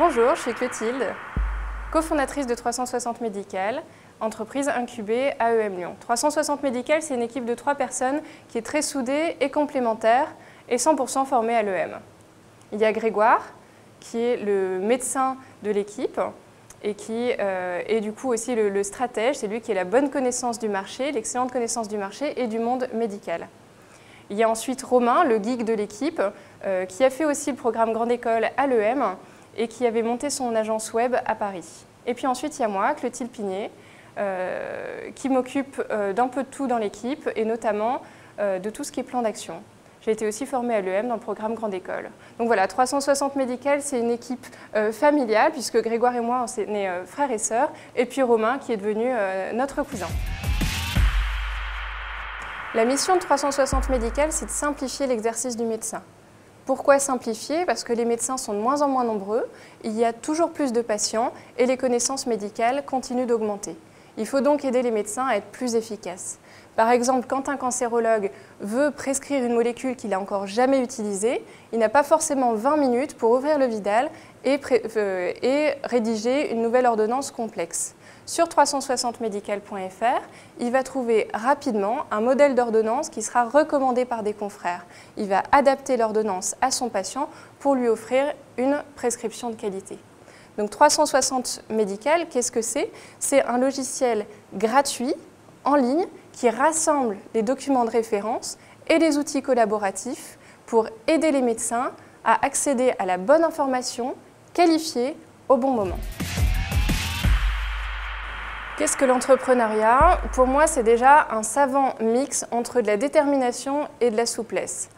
Bonjour, je suis Clotilde, cofondatrice de 360 Médical, entreprise incubée AEM Lyon. 360 Médical, c'est une équipe de 3 personnes qui est très soudée et complémentaire et 100% formée à l'EM. Il y a Grégoire, qui est le médecin de l'équipe et qui est du coup aussi le stratège. C'est lui qui a la bonne connaissance du marché, l'excellente connaissance du marché et du monde médical. Il y a ensuite Romain, le geek de l'équipe, qui a fait aussi le programme Grande École à l'EM et qui avait monté son agence web à Paris. Et puis ensuite, il y a moi, Clotilde Pigné, qui m'occupe d'un peu de tout dans l'équipe et notamment de tout ce qui est plan d'action. J'ai été aussi formée à l'EM dans le programme Grande École. Donc voilà, 360 Médical, c'est une équipe familiale puisque Grégoire et moi, on est nés frères et sœurs, et puis Romain qui est devenu notre cousin. La mission de 360 Médical, c'est de simplifier l'exercice du médecin. Pourquoi simplifier? Parce que les médecins sont de moins en moins nombreux, il y a toujours plus de patients et les connaissances médicales continuent d'augmenter. Il faut donc aider les médecins à être plus efficaces. Par exemple, quand un cancérologue veut prescrire une molécule qu'il n'a encore jamais utilisée, il n'a pas forcément 20 minutes pour ouvrir le Vidal et rédiger une nouvelle ordonnance complexe. Sur 360medical.fr, il va trouver rapidement un modèle d'ordonnance qui sera recommandé par des confrères. Il va adapter l'ordonnance à son patient pour lui offrir une prescription de qualité. Donc 360 Médical, qu'est-ce que c'est? C'est un logiciel gratuit, en ligne, qui rassemble les documents de référence et les outils collaboratifs pour aider les médecins à accéder à la bonne information qualifiée au bon moment. Qu'est-ce que l'entrepreneuriat? Pour moi, c'est déjà un savant mix entre de la détermination et de la souplesse.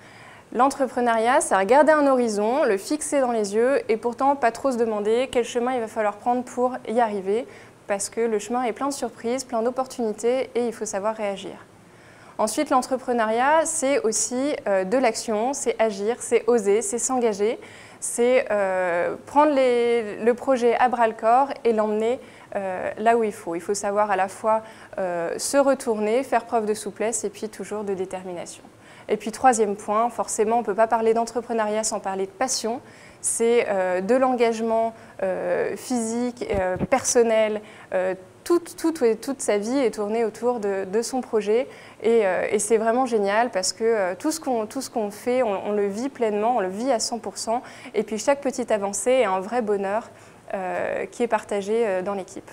L'entrepreneuriat, c'est regarder un horizon, le fixer dans les yeux et pourtant pas trop se demander quel chemin il va falloir prendre pour y arriver parce que le chemin est plein de surprises, plein d'opportunités et il faut savoir réagir. Ensuite, l'entrepreneuriat, c'est aussi de l'action, c'est agir, c'est oser, c'est s'engager, c'est prendre le projet à bras-le-corps et l'emmener là où il faut. Il faut savoir à la fois se retourner, faire preuve de souplesse et puis toujours de détermination. Et puis troisième point, forcément on ne peut pas parler d'entrepreneuriat sans parler de passion, c'est de l'engagement physique, personnel, toute sa vie est tournée autour de son projet et c'est vraiment génial parce que tout ce qu'on fait, on le vit pleinement, on le vit à 100% et puis chaque petite avancée est un vrai bonheur qui est partagé dans l'équipe.